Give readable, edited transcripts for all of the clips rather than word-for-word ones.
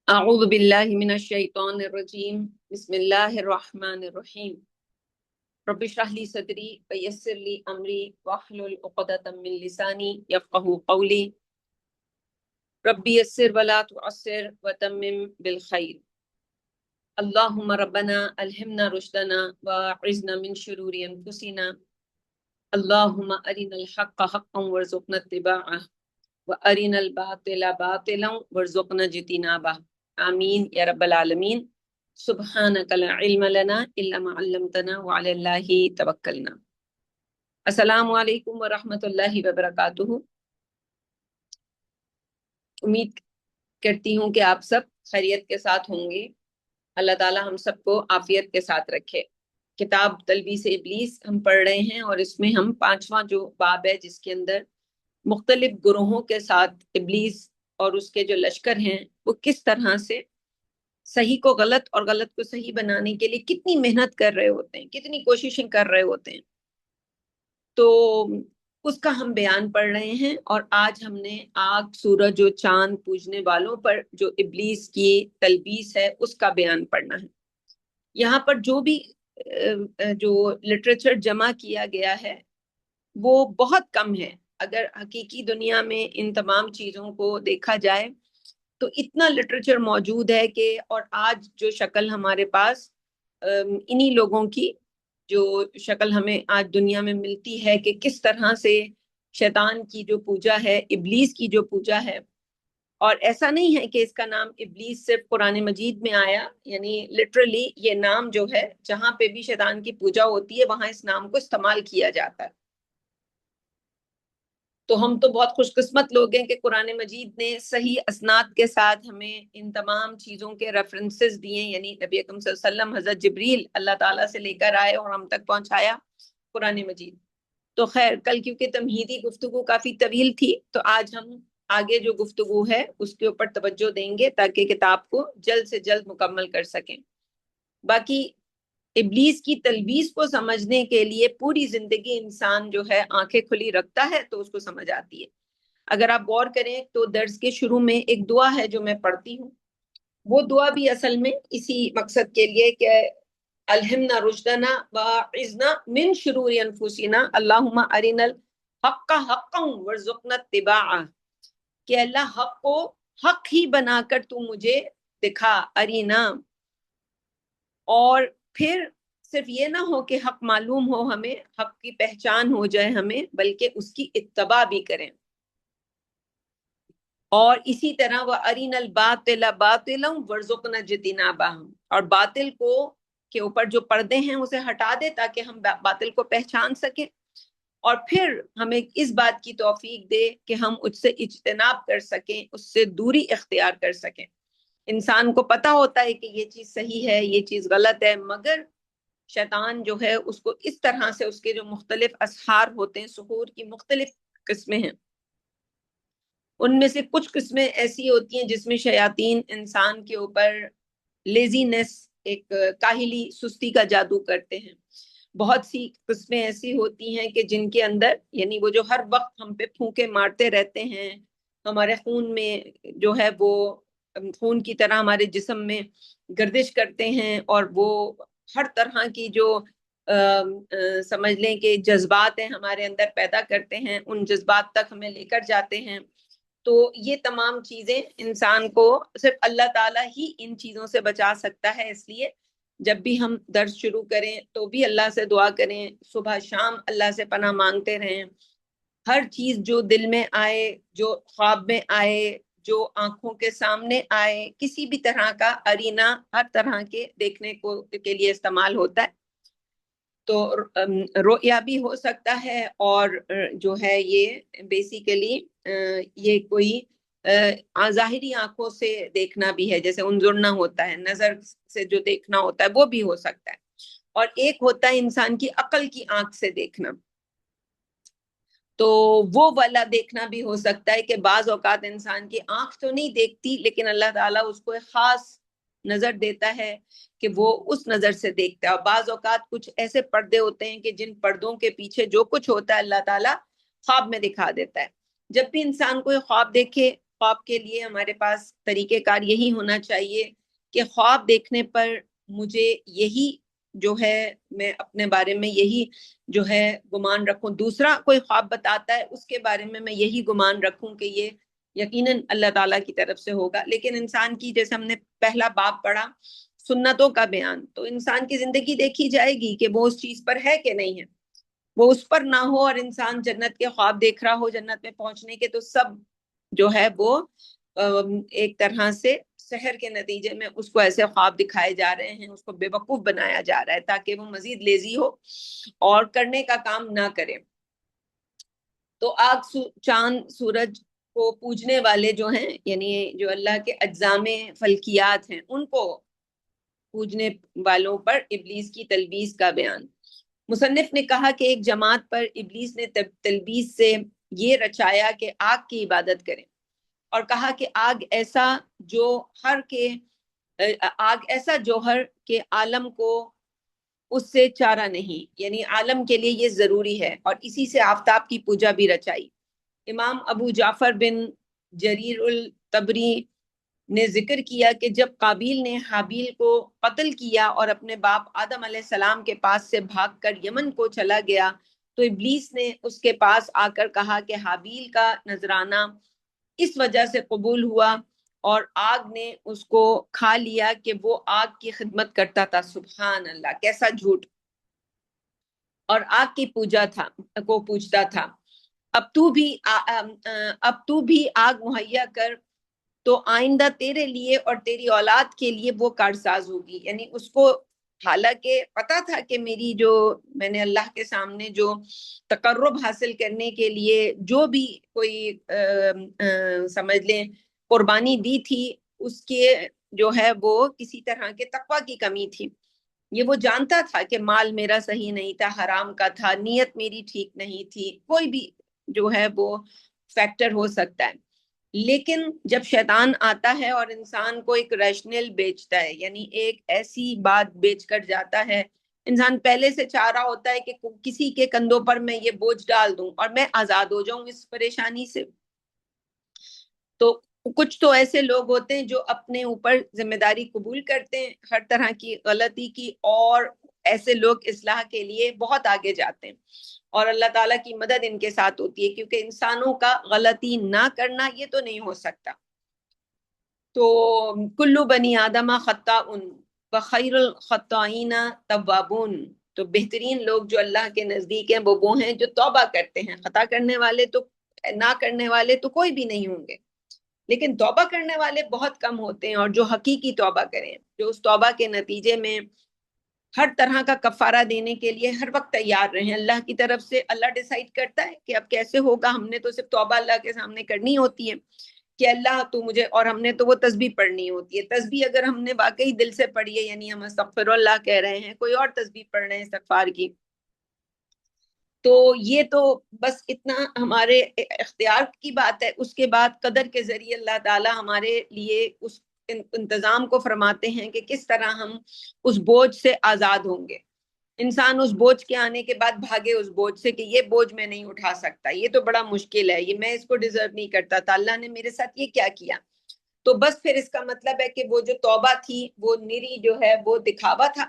اعوذ باللہ من الشیطان الرجیم بسم اللہ الرحمن الرحیم رب اشرح لی صدری ویسر لی امری واحلل عقدۃ من لسانی یفقہوا قولی ربی یسر ولا تعسر وتمم بالخیر اللہم ربنا الہمنا رشدنا واعذنا من شرور انفسنا اللہم ارنا الحق حقا وارزقنا اتباعہ وارنا الباطل باطلا وارزقنا اجتنابہ آمین یا رب العالمین۔ سبحانک لا علم لنا الا ما علمتنا وعلی اللہ توکلنا۔ السلام علیکم ورحمۃ اللہ وبرکاتہ۔ امید کرتی ہوں کہ آپ سب خیریت کے ساتھ ہوں گے۔ اللہ تعالی ہم سب کو عافیت کے ساتھ رکھے۔ کتاب تلبیس ابلیس ہم پڑھ رہے ہیں اور اس میں ہم 5واں جو باب ہے جس کے اندر مختلف گروہوں کے ساتھ ابلیس اور اس کے جو لشکر ہیں وہ کس طرح سے صحیح کو غلط اور غلط کو صحیح بنانے کے لیے کتنی محنت کر رہے ہوتے ہیں، کتنی کوششیں کر رہے ہوتے ہیں، تو اس کا ہم بیان پڑھ رہے ہیں۔ اور آج ہم نے آگ، سورج و چاند پوجنے والوں پر جو ابلیس کی تلبیس ہے اس کا بیان پڑھنا ہے۔ یہاں پر جو بھی جو لٹریچر جمع کیا گیا ہے وہ بہت کم ہے۔ اگر حقیقی دنیا میں ان تمام چیزوں کو دیکھا جائے تو اتنا لٹریچر موجود ہے کہ، اور آج جو شکل ہمارے پاس انہی لوگوں کی جو شکل ہمیں آج دنیا میں ملتی ہے کہ کس طرح سے شیطان کی جو پوجا ہے، ابلیس کی جو پوجا ہے۔ اور ایسا نہیں ہے کہ اس کا نام ابلیس صرف قرآن مجید میں آیا، یعنی لٹرلی یہ نام جو ہے جہاں پہ بھی شیطان کی پوجا ہوتی ہے وہاں اس نام کو استعمال کیا جاتا ہے۔ تو ہم تو بہت خوش قسمت لوگ ہیں کہ قرآن مجید نے صحیح اسناد کے ساتھ ہمیں ان تمام چیزوں کے ریفرنسز دیے، یعنی نبی اکرم صلی اللہ علیہ وسلم حضرت جبریل اللہ تعالیٰ سے لے کر آئے اور ہم تک پہنچایا قرآن مجید۔ تو خیر، کل کیونکہ تمہیدی گفتگو کافی طویل تھی تو آج ہم آگے جو گفتگو ہے اس کے اوپر توجہ دیں گے تاکہ کتاب کو جلد سے جلد مکمل کر سکیں۔ باقی ابلیس کی تلبیس کو سمجھنے کے لیے پوری زندگی انسان جو ہے آنکھیں کھلی رکھتا ہے تو اس کو سمجھ آتی ہے۔ اگر آپ غور کریں تو درس کے شروع میں ایک دعا ہے جو میں پڑھتی ہوں، وہ دعا بھی اصل میں اسی مقصد کے لیے کہ الہمنا رشدنا واعذنا من شرور انفسنا اللہم ارنا الحق حقا وارزقنا اتباعہ، کہ اللہ حق کو حق ہی بنا کر تو مجھے دکھا، ارینا، اور پھر صرف یہ نہ ہو کہ حق معلوم ہو ہمیں، حق کی پہچان ہو جائے ہمیں، بلکہ اس کی اتباع بھی کریں۔ اور اسی طرح وَأَرِنَا الْبَاطِلَ بَاطِلًا وَارْزُقْنَا اجْتِنَابَهُ، اور باطل کو کے اوپر جو پردے ہیں اسے ہٹا دے تاکہ ہم باطل کو پہچان سکیں، اور پھر ہمیں اس بات کی توفیق دے کہ ہم اس سے اجتناب کر سکیں، اس سے دوری اختیار کر سکیں۔ انسان کو پتہ ہوتا ہے کہ یہ چیز صحیح ہے، یہ چیز غلط ہے، مگر شیطان جو ہے اس کو اس طرح سے، اس کے جو مختلف اسحار ہوتے ہیں، سحور کی مختلف قسمیں ہیں، ان میں سے کچھ قسمیں ایسی ہوتی ہیں جس میں شیاطین انسان کے اوپر لیزینس، ایک کاہلی، سستی کا جادو کرتے ہیں۔ بہت سی قسمیں ایسی ہوتی ہیں کہ جن کے اندر، یعنی وہ جو ہر وقت ہم پہ پھونکے مارتے رہتے ہیں، ہمارے خون میں جو ہے وہ خون کی طرح ہمارے جسم میں گردش کرتے ہیں، اور وہ ہر طرح کی جو سمجھ لیں کہ جذبات ہیں ہمارے اندر پیدا کرتے ہیں، ان جذبات تک ہمیں لے کر جاتے ہیں۔ تو یہ تمام چیزیں انسان کو صرف اللہ تعالیٰ ہی ان چیزوں سے بچا سکتا ہے۔ اس لیے جب بھی ہم درس شروع کریں تو بھی اللہ سے دعا کریں، صبح شام اللہ سے پناہ مانگتے رہیں۔ ہر چیز جو دل میں آئے، جو خواب میں آئے، جو آنکھوں کے سامنے آئے، کسی بھی طرح کا ارینا ہر طرح کے دیکھنے کو کے لیے استعمال ہوتا ہے۔ تو رؤیا بھی ہو سکتا ہے، اور جو ہے یہ بیسیکلی یہ کوئی ظاہری آنکھوں سے دیکھنا بھی ہے، جیسے انظرنا ہوتا ہے، نظر سے جو دیکھنا ہوتا ہے وہ بھی ہو سکتا ہے، اور ایک ہوتا ہے انسان کی عقل کی آنکھ سے دیکھنا۔ تو وہ والا دیکھنا بھی ہو سکتا ہے کہ بعض اوقات انسان کی آنکھ تو نہیں دیکھتی لیکن اللہ تعالیٰ اس کو ایک خاص نظر دیتا ہے کہ وہ اس نظر سے دیکھتا ہے۔ اور بعض اوقات کچھ ایسے پردے ہوتے ہیں کہ جن پردوں کے پیچھے جو کچھ ہوتا ہے اللہ تعالیٰ خواب میں دکھا دیتا ہے۔ جب بھی انسان کوئی خواب دیکھے خواب کے لیے ہمارے پاس طریقہ کار یہی ہونا چاہیے کہ خواب دیکھنے پر مجھے یہی جو ہے میں اپنے بارے میں یہی جو ہے گمان رکھوں، دوسرا کوئی خواب بتاتا ہے اس کے بارے میں یہی گمان رکھوں کہ یہ یقیناً اللہ تعالیٰ کی طرف سے ہوگا۔ لیکن انسان کی، جیسے ہم نے پہلا باب پڑھا سنتوں کا بیان، تو انسان کی زندگی دیکھی جائے گی کہ وہ اس چیز پر ہے کہ نہیں ہے، وہ اس پر نہ ہو اور انسان جنت کے خواب دیکھ رہا ہو جنت میں پہنچنے کے، تو سب جو ہے وہ ایک طرح سے سحر کے نتیجے میں اس کو ایسے خواب دکھائے جا رہے ہیں، اس کو بے وقوف بنایا جا رہا ہے تاکہ وہ مزید لیزی ہو اور کرنے کا کام نہ کرے۔ تو آگ، چاند، سورج کو پوجنے والے جو ہیں، یعنی جو اللہ کے اجزام فلکیات ہیں، ان کو پوجنے والوں پر ابلیس کی تلبیس کا بیان۔ مصنف نے کہا کہ ایک جماعت پر ابلیس نے تلبیس سے یہ رچایا کہ آگ کی عبادت کریں، اور کہا کہ آگ ایسا جوہر کہ عالم کو اس سے چارہ نہیں، یعنی عالم کے لیے یہ ضروری ہے، اور اسی سے آفتاب کی پوجا بھی رچائی۔ امام ابو جعفر بن جریر الطبری نے ذکر کیا کہ جب قابیل نے حابیل کو قتل کیا اور اپنے باپ آدم علیہ السلام کے پاس سے بھاگ کر یمن کو چلا گیا، تو ابلیس نے اس کے پاس آ کر کہا کہ حابیل کا نذرانہ اس وجہ سے قبول ہوا اور آگ نے اس کو کھا لیا کہ وہ آگ کی خدمت کرتا تھا۔ سبحان اللہ، کیسا جھوٹ! اور آگ کی کو پوجتا تھا۔ اب تو بھی آگ مہیا کر تو آئندہ تیرے لیے اور تیری اولاد کے لیے وہ کارساز ہوگی۔ یعنی اس کو حالانکہ پتا تھا کہ میں نے اللہ کے سامنے جو تقرب حاصل کرنے کے لیے جو بھی کوئی سمجھ لیں قربانی دی تھی، اس کے جو ہے وہ کسی طرح کے تقوی کی کمی تھی۔ یہ وہ جانتا تھا کہ مال میرا صحیح نہیں تھا، حرام کا تھا، نیت میری ٹھیک نہیں تھی، کوئی بھی جو ہے وہ فیکٹر ہو سکتا ہے۔ لیکن جب شیطان آتا ہے اور انسان کو ایک ریشنل بیچتا ہے، یعنی ایک ایسی بات بیچ کر جاتا ہے، انسان پہلے سے چاہ رہا ہوتا ہے کہ کسی کے کندھوں پر میں یہ بوجھ ڈال دوں اور میں آزاد ہو جاؤں اس پریشانی سے۔ تو کچھ تو ایسے لوگ ہوتے ہیں جو اپنے اوپر ذمہ داری قبول کرتے ہیں ہر طرح کی غلطی کی، اور ایسے لوگ اصلاح کے لیے بہت آگے جاتے ہیں، اور اللہ تعالیٰ کی مدد ان کے ساتھ ہوتی ہے، کیونکہ انسانوں کا غلطی نہ کرنا یہ تو نہیں ہو سکتا۔ تو کلو بنی آدم خطاؤن وخیر الخطائین توابون، تو بہترین لوگ جو اللہ کے نزدیک ہیں وہ ہیں جو توبہ کرتے ہیں۔ خطا کرنے والے تو نہ کرنے والے تو کوئی بھی نہیں ہوں گے، لیکن توبہ کرنے والے بہت کم ہوتے ہیں، اور جو حقیقی توبہ کریں، جو اس توبہ کے نتیجے میں ہر طرح کا کفارہ دینے کے لیے ہر وقت تیار رہیں۔ اللہ کی طرف سے اللہ ڈیسائیڈ کرتا ہے کہ اب کیسے ہوگا، ہم نے تو صرف توبہ اللہ کے سامنے کرنی ہوتی ہے کہ اللہ تو مجھے، اور ہم نے تو وہ تسبیح پڑھنی ہوتی ہے۔ تسبیح اگر ہم نے واقعی دل سے پڑھی ہے، یعنی ہم استغفر اللہ کہہ رہے ہیں، کوئی اور تسبیح پڑھ رہے ہیں استغفار کی، تو یہ تو بس اتنا ہمارے اختیار کی بات ہے۔ اس کے بعد قدر کے ذریعے اللہ تعالیٰ ہمارے لیے اس انتظام کو فرماتے ہیں کہ کس طرح ہم اس بوجھ سے آزاد ہوں گے۔ انسان اس بوجھ کے آنے کے بعد بھاگے اس بوجھ سے کہ یہ بوجھ میں نہیں اٹھا سکتا، یہ تو بڑا مشکل ہے، یہ میں اس کو ڈیزرو نہیں کرتا تھا، اللہ نے میرے ساتھ یہ کیا کیا۔ تو بس پھر اس کا مطلب ہے کہ وہ جو توبہ تھی وہ نری جو ہے وہ دکھاوا تھا۔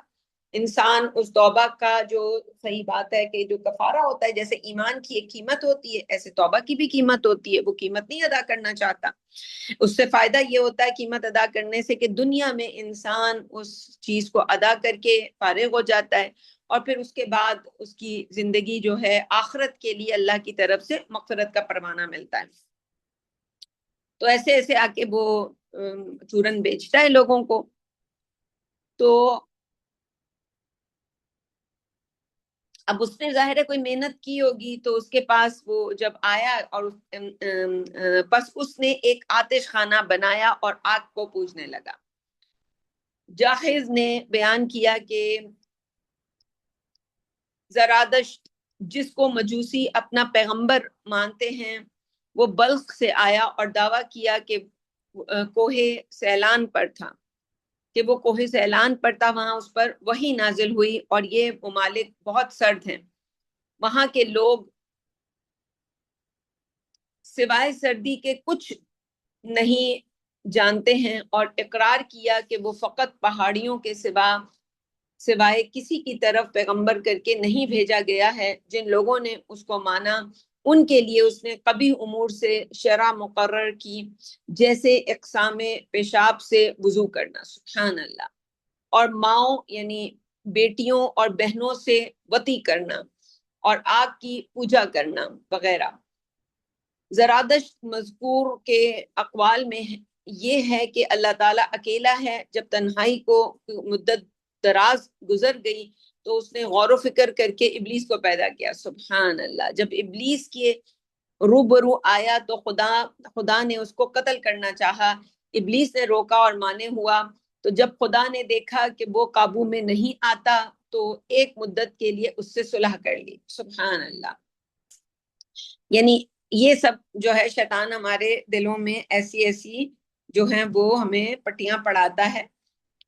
انسان اس توبہ کا جو صحیح بات ہے کہ جو کفارہ ہوتا ہے، جیسے ایمان کی ایک قیمت ہوتی ہے ایسے توبہ کی بھی قیمت ہوتی ہے، وہ قیمت نہیں ادا کرنا چاہتا۔ اس سے فائدہ یہ ہوتا ہے قیمت ادا کرنے سے کہ دنیا میں انسان اس چیز کو ادا کر کے فارغ ہو جاتا ہے، اور پھر اس کے بعد اس کی زندگی جو ہے آخرت کے لیے اللہ کی طرف سے مغفرت کا پروانہ ملتا ہے۔ تو ایسے ایسے آ کے وہ چورن بیچتا ہے لوگوں کو۔ تو اب اس نے ظاہر ہے کوئی محنت کی ہوگی، تو اس کے پاس وہ جب آیا اور پس اس نے ایک آتش خانہ بنایا اور آگ کو پوجنے لگا۔ جاحظ نے بیان کیا کہ زرادشت، جس کو مجوسی اپنا پیغمبر مانتے ہیں، وہ بلخ سے آیا اور دعویٰ کیا کہ کوہ سیلان پر تھا، کہ وہ کوہ سیلان پر تھا، وہاں اس پر وحی نازل ہوئی، اور یہ ممالک بہت سرد ہیں، وہاں کے لوگ سوائے سردی کے کچھ نہیں جانتے ہیں، اور اقرار کیا کہ وہ فقط پہاڑیوں کے سوائے کسی کی طرف پیغمبر کر کے نہیں بھیجا گیا ہے۔ جن لوگوں نے اس کو مانا ان کے لیے اس نے قبیح امور سے شرع مقرر کی، جیسے اقسام پیشاب سے وضو کرنا، سبحان اللہ، اور ماؤں یعنی بیٹیوں اور بہنوں سے وطی کرنا، اور آگ کی پوجا کرنا وغیرہ۔ زرادشت مذکور کے اقوال میں یہ ہے کہ اللہ تعالیٰ اکیلا ہے۔ جب تنہائی کو مدت دراز گزر گئی تو اس نے غور و فکر کر کے ابلیس کو پیدا کیا، سبحان اللہ۔ جب ابلیس کے روبرو آیا تو خدا نے اس کو قتل کرنا چاہا، ابلیس نے روکا اور مانے ہوا۔ تو جب خدا نے دیکھا کہ وہ قابو میں نہیں آتا تو ایک مدت کے لیے اس سے صلح کر لی، سبحان اللہ۔ یعنی یہ سب جو ہے شیطان ہمارے دلوں میں ایسی جو ہیں وہ ہمیں پٹیاں پڑھاتا ہے،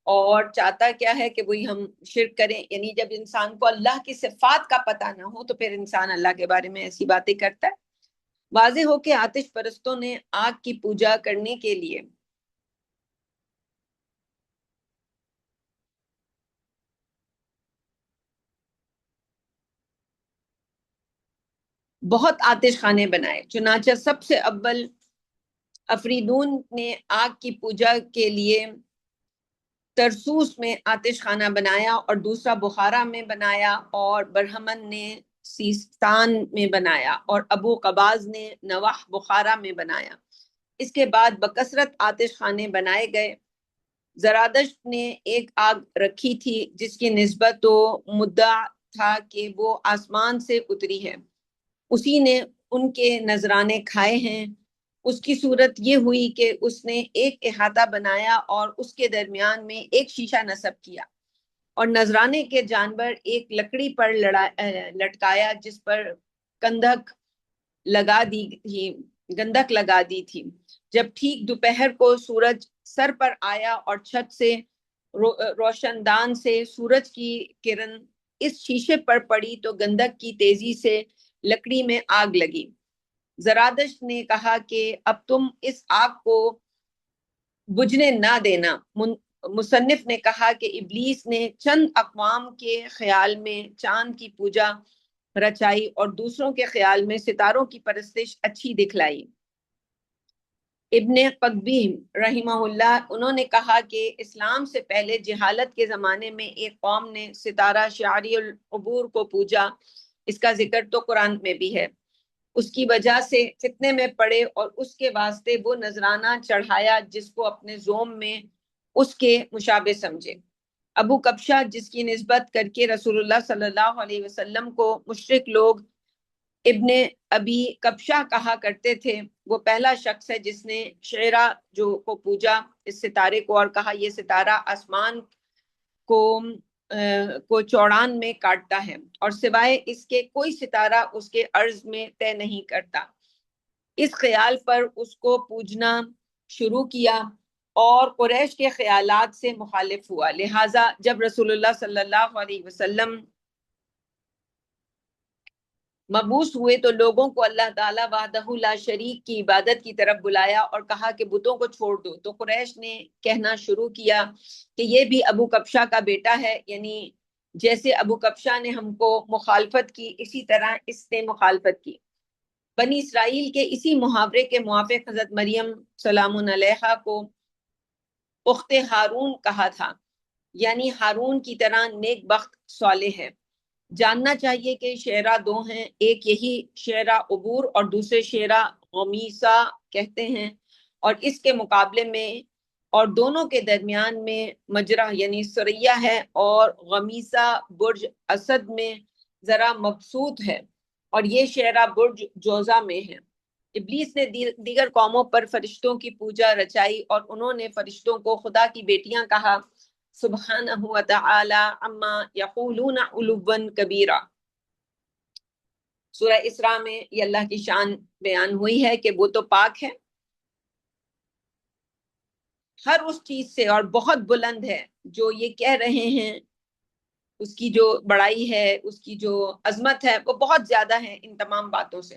اور چاہتا کیا ہے کہ وہی ہم شرک کریں۔ یعنی جب انسان کو اللہ کی صفات کا پتہ نہ ہو تو پھر انسان اللہ کے بارے میں ایسی باتیں کرتا ہے۔ واضح ہو کہ آتش پرستوں نے آگ کی پوجا کرنے کے لیے بہت آتش خانے بنائے۔ چنانچہ سب سے اول افریدون نے آگ کی پوجا کے لیے ترسوس میں آتش خانہ بنایا، اور دوسرا بخارا میں بنایا، اور برہمن نے سیستان میں بنایا، اور ابو قباز نے نواح بخارا میں بنایا۔ اس کے بعد بکثرت آتش خانے بنائے گئے۔ زرادشت نے ایک آگ رکھی تھی جس کی نسبت تو مدعا تھا کہ وہ آسمان سے اتری ہے، اسی نے ان کے نذرانے کھائے ہیں۔ اس کی صورت یہ ہوئی کہ اس نے ایک احاطہ بنایا اور اس کے درمیان میں ایک شیشہ نصب کیا، اور نذرانے کے جانور ایک لکڑی پر لٹکایا جس پر گندھک لگا دی تھی۔ جب ٹھیک دوپہر کو سورج سر پر آیا اور چھت سے روشن دان سے سورج کی کرن اس شیشے پر پڑی تو گندھک کی تیزی سے لکڑی میں آگ لگی۔ زرادشت نے کہا کہ اب تم اس آگ کو بجھنے نہ دینا۔ مصنف نے کہا کہ ابلیس نے چند اقوام کے خیال میں چاند کی پوجا رچائی اور دوسروں کے خیال میں ستاروں کی پرستش اچھی دکھلائی۔ ابن قطبی رحمہ اللہ انہوں نے کہا کہ اسلام سے پہلے جہالت کے زمانے میں ایک قوم نے ستارہ شعری العبور کو پوجا۔ اس کا ذکر تو قرآن میں بھی ہے۔ اس کی وجہ سے فتنے میں پڑے اور اس کے واسطے وہ نذرانہ چڑھایا جس کو اپنے زوم میں اس کے مشابہ سمجھے۔ ابو کبشہ جس کی نسبت کر کے رسول اللہ صلی اللہ علیہ وسلم کو مشرک لوگ ابن ابی کبشہ کہا کرتے تھے، وہ پہلا شخص ہے جس نے شعرا کو پوجا اس ستارے کو، اور کہا یہ ستارہ آسمان کو چوڑان میں کاٹتا ہے، اور سوائے اس کے کوئی ستارہ اس کے عرض میں طے نہیں کرتا۔ اس خیال پر اس کو پوجنا شروع کیا اور قریش کے خیالات سے مخالف ہوا۔ لہٰذا جب رسول اللہ صلی اللہ علیہ وسلم مبعوث ہوئے تو لوگوں کو اللہ تعالیٰ وحدہ لا شریک کی عبادت کی طرف بلایا اور کہا کہ بتوں کو چھوڑ دو۔ تو قریش نے کہنا شروع کیا کہ یہ بھی ابو کبشہ کا بیٹا ہے، یعنی جیسے ابو کبشہ نے ہم کو مخالفت کی اسی طرح اس نے مخالفت کی۔ بنی اسرائیل کے اسی محاورے کے موافق حضرت مریم سلام علیہا کو اخت ہارون کہا تھا، یعنی ہارون کی طرح نیک بخت صالح ہے۔ جاننا چاہیے کہ شعرا دو ہیں، ایک یہی شعرا عبور اور دوسرے شعرا غمیسہ کہتے ہیں، اور اس کے مقابلے میں اور دونوں کے درمیان میں مجرا یعنی سریہ ہے، اور غمیسہ برج اسد میں ذرا مبسوط ہے، اور یہ شعرا برج جوزہ میں ہے۔ ابلیس نے دیگر قوموں پر فرشتوں کی پوجا رچائی اور انہوں نے فرشتوں کو خدا کی بیٹیاں کہا، سبحانہ وتعالی عما یقولون علوا کبیرا۔ سورہ اسراء میں یہ اللہ کی شان بیان ہوئی ہے کہ وہ تو پاک ہے ہر اس چیز سے اور بہت بلند ہے جو یہ کہہ رہے ہیں، اس کی جو بڑائی ہے، اس کی جو عظمت ہے وہ بہت زیادہ ہے ان تمام باتوں سے۔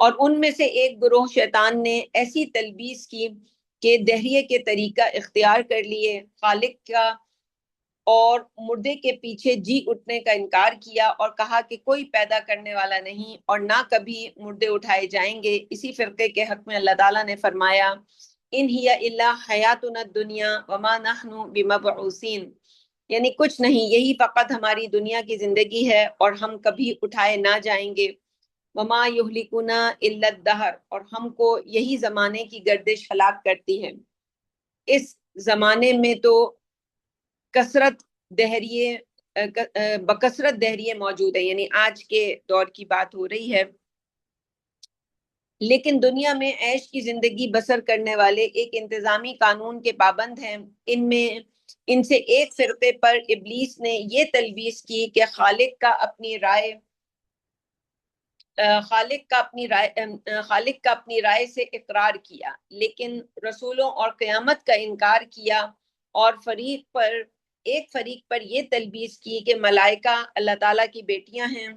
اور ان میں سے ایک گروہ شیطان نے ایسی تلبیس کی کہ دہریے کے طریقہ اختیار کر لیے، خالق کا اور مردے کے پیچھے جی اٹھنے کا انکار کیا، اور کہا کہ کوئی پیدا کرنے والا نہیں اور نہ کبھی مردے اٹھائے جائیں گے۔ اسی فرقے کے حق میں اللہ تعالیٰ نے فرمایا ان ہی الا حیاتنا الدنیا وما نحن بمبعوثین، یعنی کچھ نہیں، یہی فقط ہماری دنیا کی زندگی ہے اور ہم کبھی اٹھائے نہ جائیں گے۔ وما یہلکنا الا الدہر، اور ہم کو یہی زمانے کی گردش ہلاک کرتی ہے۔ اس زمانے میں تو کثرت دہریے بکثرت دہریے موجود ہے، یعنی آج کے دور کی بات ہو رہی ہے، لیکن دنیا میں عیش کی زندگی بسر کرنے والے ایک انتظامی قانون کے پابند ہیں۔ ان سے ایک فرقے پر ابلیس نے یہ تلبیس کی کہ خالق کا اپنی رائے سے اقرار کیا، لیکن رسولوں اور قیامت کا انکار کیا، اور ایک فریق پر یہ تلبیس کی کہ ملائکہ اللہ تعالیٰ کی بیٹیاں ہیں۔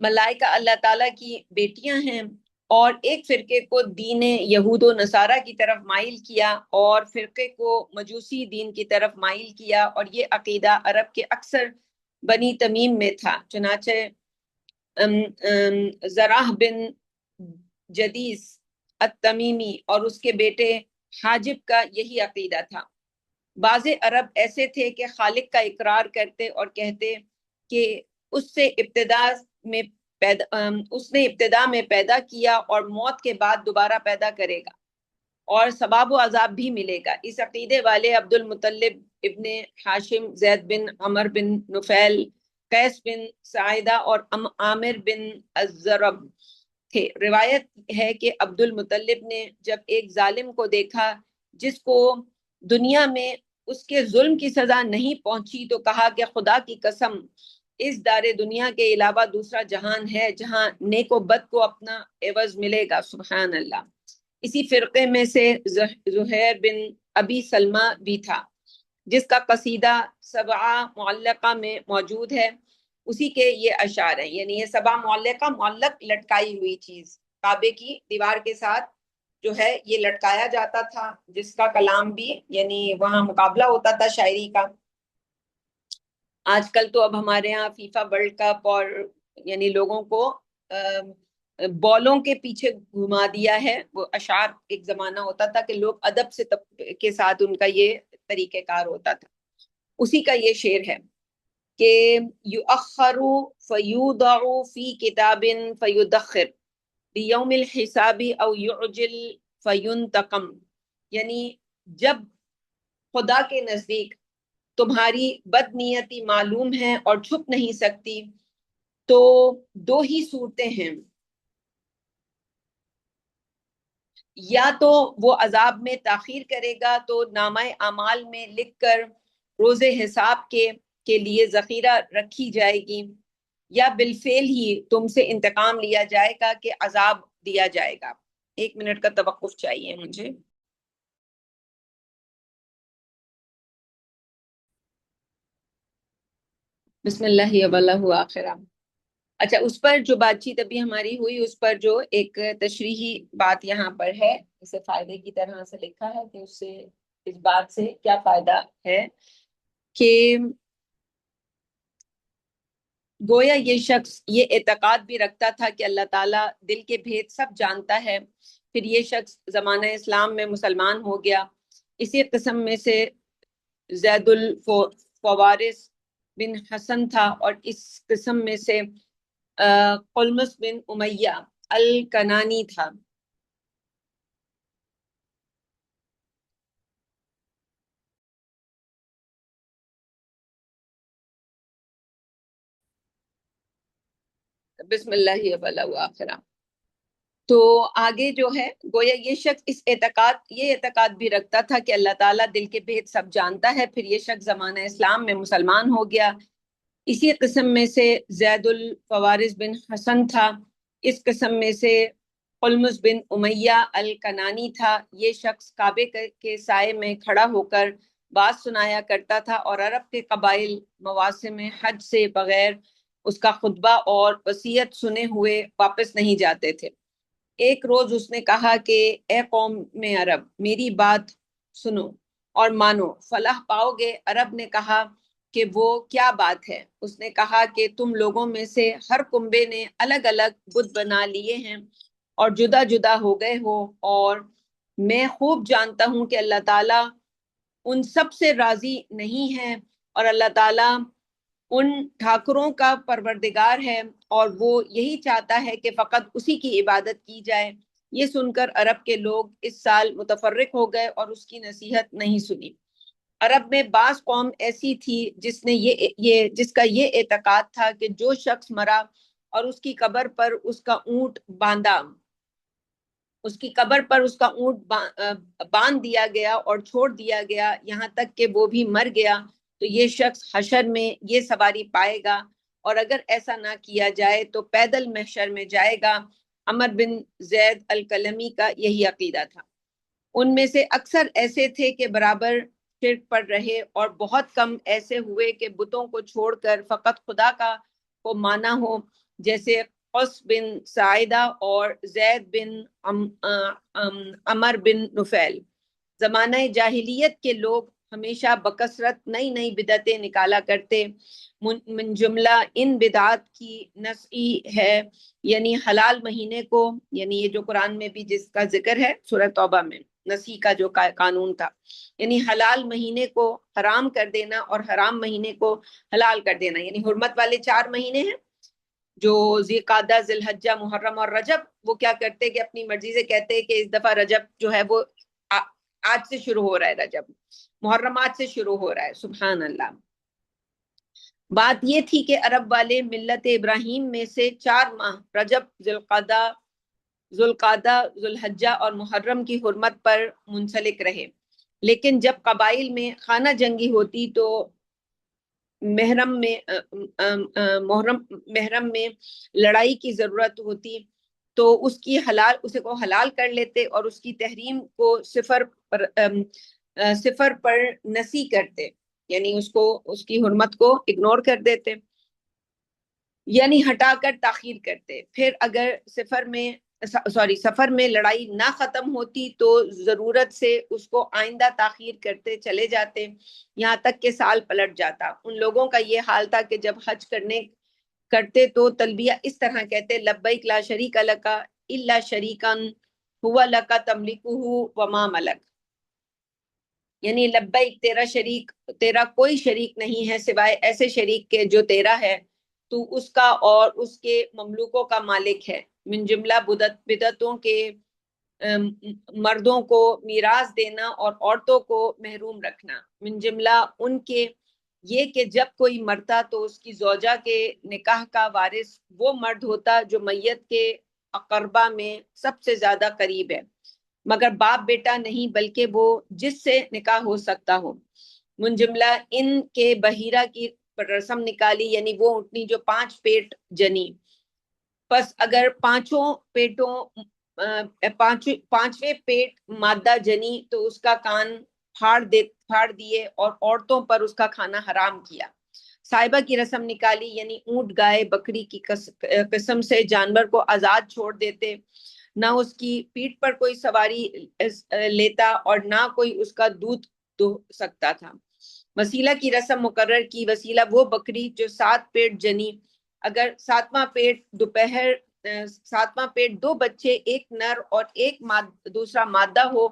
ملائکہ اللہ تعالیٰ کی بیٹیاں ہیں، اور ایک فرقے کو دین یہود و نصارہ کی طرف مائل کیا، اور فرقے کو مجوسی دین کی طرف مائل کیا، اور یہ عقیدہ عرب کے اکثر بنی تمیم میں تھا۔ چنانچہ زراح بن جدیس التمیمی اور اس کے بیٹے حاجب کا یہی عقیدہ تھا۔ بعض عرب ایسے تھے کہ خالق کا اقرار کرتے اور کہتے کہ اس نے ابتدا میں پیدا کیا اور موت کے بعد دوبارہ پیدا کرے گا اور ثواب و عذاب بھی ملے گا۔ اس عقیدے والے عبد المطلب ابن ہاشم، زید بن عمر بن نفیل، قیس بن سعیدہ اور عامر بن الزرب تھے۔ روایت ہے کہ عبد المطلب نے جب ایک ظالم کو دیکھا جس کو دنیا میں اس کے ظلم کی سزا نہیں پہنچی تو کہا کہ خدا کی قسم اس دار دنیا کے علاوہ دوسرا جہان ہے جہاں نیک و بد کو اپنا عوض ملے گا۔ سبحان اللہ۔ اسی فرقے میں سے زہیر بن ابی سلمہ بھی تھا جس کا قصیدہ سبعہ معلقہ میں موجود ہے، اسی کے یہ اشعار ہیں، یعنی یہ سبعہ معلقہ معلق لٹکائی ہوئی چیز کعبے کی دیوار کے ساتھ جو ہے یہ لٹکایا جاتا تھا، جس کا کلام بھی یعنی وہاں مقابلہ ہوتا تھا شاعری کا۔ آج کل تو اب ہمارے ہاں فیفا ورلڈ کپ اور یعنی لوگوں کو بالوں کے پیچھے گھما دیا ہے، وہ اشعار ایک زمانہ ہوتا تھا کہ لوگ ادب سے کے ساتھ ان کا یہ طریقہ کار ہوتا تھا۔ اسی کا یہ شعر ہے کہ یؤخر فیوضع فی کتاب فیدخر لیوم الحساب او یعجل فینتقم، یعنی جب خدا کے نزدیک تمہاری بد نیتی معلوم ہے اور چھپ نہیں سکتی تو دو ہی صورتیں ہیں، یا تو وہ عذاب میں تاخیر کرے گا تو نامہ اعمال میں لکھ کر روز حساب کے لیے ذخیرہ رکھی جائے گی، یا بالفعل ہی تم سے انتقام لیا جائے گا کہ عذاب دیا جائے گا۔ 1 منٹ کا توقف چاہیے مجھے۔ بسم اللہ واللہ آخرہ۔ اچھا، اس پر جو بات چیت ابھی ہماری ہوئی اس پر جو ایک تشریحی بات یہاں پر ہے، اسے فائدے کی طرح سے لکھا ہے کہ اس بات سے کیا فائدہ ہے کہ گویا یہ شخص یہ اعتقاد بھی رکھتا تھا کہ اللہ تعالیٰ دل کے بھید سب جانتا ہے، پھر یہ شخص زمانہ اسلام میں مسلمان ہو گیا۔ اسی قسم میں سے زید الفوارس بن حسن تھا، اور اس قسم میں سے قلمس بن امیہ الکنانی تھا۔ بسم اللہ والآخرہ۔ تو آگے جو ہے گویا یہ شخص یہ اعتقاد بھی رکھتا تھا کہ اللہ تعالیٰ دل کے بھید سب جانتا ہے، پھر یہ شخص زمانہ اسلام میں مسلمان ہو گیا۔ اسی قسم میں سے زید الفوارس بن حسن تھا، اس قسم میں سے قلمس بن امیہ الکنانی تھا۔ یہ شخص کعبے کے سائے میں کھڑا ہو کر بات سنایا کرتا تھا، اور عرب کے قبائل مواسم حج سے بغیر اس کا خطبہ اور وصیت سنے ہوئے واپس نہیں جاتے تھے۔ ایک روز اس نے کہا کہ اے قوم میں عرب، میری بات سنو اور مانو، فلاح پاؤ گے۔ عرب نے کہا کہ وہ کیا بات ہے؟ اس نے کہا کہ تم لوگوں میں سے ہر کنبے نے الگ الگ بت بنا لیے ہیں اور جدا جدا ہو گئے ہو، اور میں خوب جانتا ہوں کہ اللہ تعالیٰ ان سب سے راضی نہیں ہے، اور اللہ تعالیٰ ان ٹھاکروں کا پروردگار ہے، اور وہ یہی چاہتا ہے کہ فقط اسی کی عبادت کی جائے۔ یہ سن کر عرب کے لوگ اس سال متفرق ہو گئے اور اس کی نصیحت نہیں سنی۔ عرب میں بعض قوم ایسی تھی جس کا یہ اعتقاد تھا کہ جو شخص مرا اور اس کی قبر پر اس کا اونٹ باندھ دیا گیا اور چھوڑ دیا گیا یہاں تک کہ وہ بھی مر گیا، تو یہ شخص حشر میں یہ سواری پائے گا، اور اگر ایسا نہ کیا جائے تو پیدل محشر میں جائے گا۔ عمر بن زید الکلمی کا یہی عقیدہ تھا۔ ان میں سے اکثر ایسے تھے کہ برابر شرک پر رہے، اور بہت کم ایسے ہوئے کہ بتوں کو چھوڑ کر فقط خدا کو مانا ہو، جیسے قس بن سعیدہ اور زید بن عمر بن نفیل۔ زمانہ جاہلیت کے لوگ ہمیشہ بکثرت نئی نئی بدعتیں نکالا کرتے۔ من جملہ ان بدعات کی نسعی ہے، یعنی حلال مہینے کو، یعنی یہ جو قرآن میں بھی جس کا ذکر ہے سورہ توبہ میں، نسی کا جو قانون تھا، یعنی حلال مہینے کو حرام کر دینا اور حرام مہینے کو حلال کر دینا۔ یعنی حرمت والے 4 مہینے ہیں جو ذی قعدہ، ذی الحجہ، محرم اور رجب، وہ کیا کرتے کہ اپنی مرضی سے کہتے کہ اس دفعہ رجب جو ہے وہ آج سے شروع ہو رہا ہے، رجب محرم آج سے شروع ہو رہا ہے۔ سبحان اللہ۔ بات یہ تھی کہ عرب والے ملت ابراہیم میں سے 4 ماہ رجب، ذوالقعدہ، ذوالحجہ اور محرم کی حرمت پر منسلک رہے، لیکن جب قبائل میں خانہ جنگی ہوتی تو محرم میں لڑائی کی ضرورت ہوتی تو اسے کو حلال کر لیتے اور اس کی تحریم کو صفر پر نسی کرتے، یعنی اس کی حرمت کو اگنور کر دیتے، یعنی ہٹا کر تاخیر کرتے۔ پھر اگر سفر میں لڑائی نہ ختم ہوتی تو ضرورت سے اس کو آئندہ تاخیر کرتے چلے جاتے، یہاں تک کہ سال پلٹ جاتا۔ ان لوگوں کا یہ حال تھا کہ جب حج کرتے تو تلبیہ اس طرح کہتے: لبیک لا شریک لک الا شریکا هو لک تملکہ وما ملک، یعنی لبیک، تیرا کوئی شریک نہیں ہے سوائے ایسے شریک کے جو تیرا ہے، تو اس کا اور اس کے مملوکوں کا مالک ہے۔ من جملہ بدعتوں کے مردوں کو میراث دینا اور عورتوں کو محروم رکھنا۔ من جملہ ان کے یہ کہ جب کوئی مرتا تو اس کی زوجہ کے نکاح کا وارث وہ مرد ہوتا جو میت کے اقربا میں سب سے زیادہ قریب ہے، مگر باپ بیٹا نہیں، بلکہ وہ جس سے نکاح ہو سکتا ہو۔ من جملہ ان کے بحیرہ کی رسم نکالی، یعنی وہ اونٹنی جو 5 پیٹ جنی، پس اگر پانچویں پیٹ مادہ جنی تو اس کا کان پھاڑ دیے اور عورتوں پر اس کا کھانا حرام کیا۔ صاحبہ کی رسم نکالی، یعنی اونٹ، گائے، بکری کی قسم سے جانور کو آزاد چھوڑ دیتے، نہ اس کی پیٹھ پر کوئی سواری لیتا اور نہ کوئی اس کا دودھ دو سکتا تھا۔ وسیلہ کی رسم مقرر کی، وسیلہ وہ بکری جو 7 پیٹ جنی، اگر 7واں پیٹ 2 بچے، ایک نر اور ایک دوسرا مادہ ہو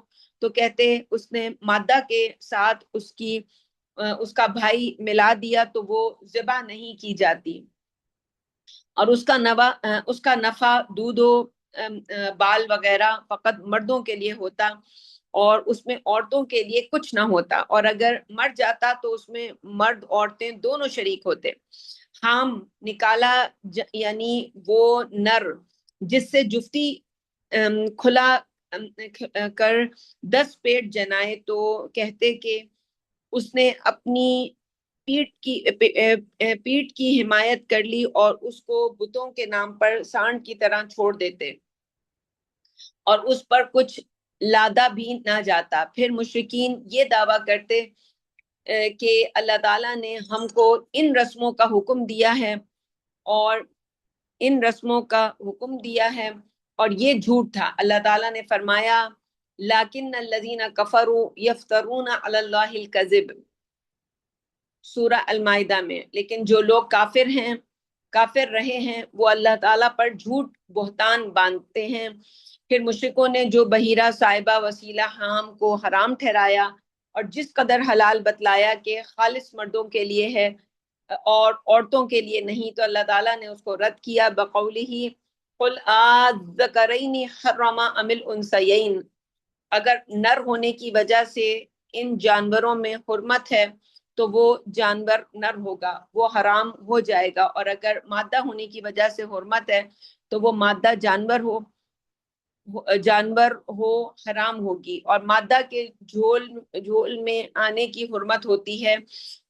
تو کہتے اس نے مادہ کے ساتھ اس کا بھائی ملا دیا تو وہ ذبح نہیں کی جاتی، اور اس کا نفع دودھ و بال وغیرہ فقط مردوں کے لیے ہوتا اور اس میں عورتوں کے لیے کچھ نہ ہوتا، اور اگر مر جاتا تو اس میں مرد عورتیں دونوں شریک ہوتے۔ حام نکالا، یعنی وہ نر جس سے جفتی کھلا کر 10 پیٹ جنائے تو کہتے کہ اس نے اپنی پیٹ کی حمایت کر لی اور اس کو بتوں کے نام پر سانڈ کی طرح چھوڑ دیتے اور اس پر کچھ لادا بھی نہ جاتا۔ پھر مشرکین یہ دعویٰ کرتے کہ اللہ تعالیٰ نے ہم کو ان رسموں کا حکم دیا ہے اور ان رسموں کا حکم دیا ہے، اور یہ جھوٹ تھا۔ اللہ تعالیٰ نے فرمایا لیکن الذین کفروا یفترون علی اللہ الکذب، سورہ المائدہ میں، لیکن جو لوگ کافر رہے ہیں وہ اللہ تعالیٰ پر جھوٹ بہتان باندھتے ہیں۔ پھر مشرکوں نے جو بحیرہ صاحبہ وسیلہ حام کو حرام ٹھہرایا اور جس قدر حلال بتلایا کہ خالص مردوں کے لیے ہے اور عورتوں کے لیے نہیں، تو اللہ تعالیٰ نے اس کو رد کیا بقولہ قل آذکرین حرم ام الانثیین، اگر نر ہونے کی وجہ سے ان جانوروں میں حرمت ہے تو وہ جانور نر ہوگا، وہ حرام ہو جائے گا، اور اگر مادہ ہونے کی وجہ سے حرمت ہے تو وہ مادہ جانور ہو حرام ہوگی، اور مادہ کے جھول میں آنے کی حرمت ہوتی ہے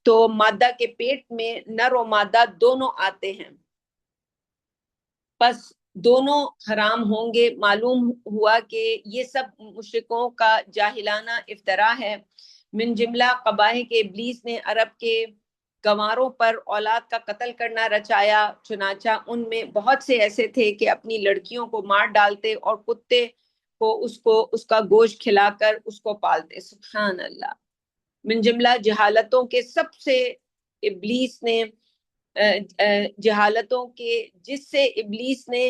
تو مادہ کے پیٹ میں نر و مادہ دونوں آتے ہیں، پس دونوں حرام ہوں گے۔ معلوم ہوا کہ یہ سب مشرکوں کا جاہلانہ افطرا ہے۔ من جملہ قبائح کے ابلیس نے عرب کے گنواروں پر اولاد کا قتل کرنا رچایا، چنانچہ ان میں بہت سے ایسے تھے کہ اپنی لڑکیوں کو مار ڈالتے اور کتے کو اس کا گوشت کھلا کر اس کو پالتے۔ سبحان اللہ۔ من جملہ جہالتوں کے سب سے ابلیس نے جہالتوں کے جس سے ابلیس نے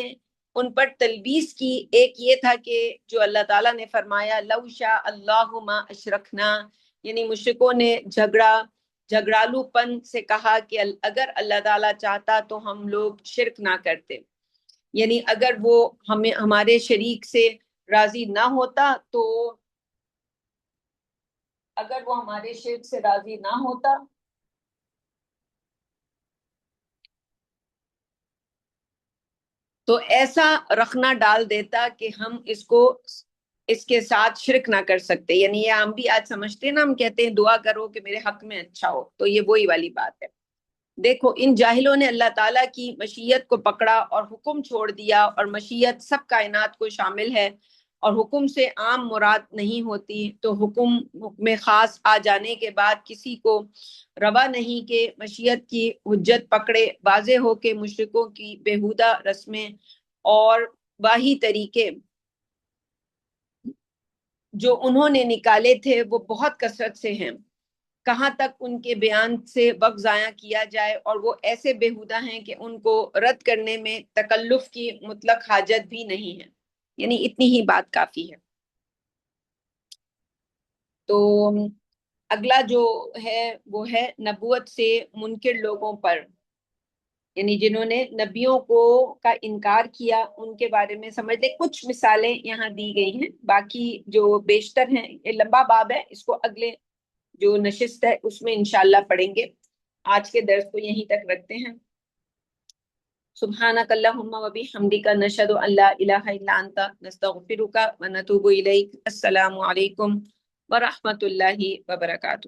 ان پر تلبیس کی، ایک یہ تھا کہ جو اللہ تعالیٰ نے فرمایا لو شاء اللہ ما اشرکنا، یعنی مشرکوں نے جھگڑالو پن سے کہا کہ اگر اللہ تعالیٰ چاہتا تو ہم لوگ شرک نہ کرتے، یعنی اگر وہ ہمارے شریک سے راضی نہ ہوتا تو ایسا رکھنا ڈال دیتا کہ ہم اس کے ساتھ شرک نہ کر سکتے، یعنی یہ ہم بھی آج سمجھتے ہیں نا، ہم کہتے ہیں دعا کرو کہ میرے حق میں اچھا ہو، تو یہ وہی والی بات ہے۔ دیکھو ان جاہلوں نے اللہ تعالیٰ کی مشیت کو پکڑا اور حکم چھوڑ دیا، اور مشیت سب کائنات کو شامل ہے اور حکم سے عام مراد نہیں ہوتی، تو حکم خاص آ جانے کے بعد کسی کو روا نہیں کہ مشیت کی حجت پکڑے۔ واضح ہو کہ مشرکوں کی بیہودہ رسمیں اور واہی طریقے جو انہوں نے نکالے تھے وہ بہت کثرت سے ہیں، کہاں تک ان کے بیان سے وقت ضائع کیا جائے، اور وہ ایسے بیہودہ ہیں کہ ان کو رد کرنے میں تکلف کی مطلق حاجت بھی نہیں ہے، یعنی اتنی ہی بات کافی ہے۔ تو اگلا جو ہے وہ ہے نبوت سے منکر لوگوں پر، یعنی جنہوں نے نبیوں کا انکار کیا، ان کے بارے میں سمجھ لیں۔ کچھ مثالیں یہاں دی گئی ہیں، باقی جو بیشتر ہیں، یہ لمبا باب ہے، اس کو اگلے جو نشست ہے اس میں انشاءاللہ پڑھیں گے۔ آج کے درس کو یہیں تک رکھتے ہیں۔ سبحانک اللہم و بحمدک نشہد ان لا الہ الا انت نستغفرک و نتوب الیک۔ السلام علیکم ورحمۃ اللہ وبرکاتہ۔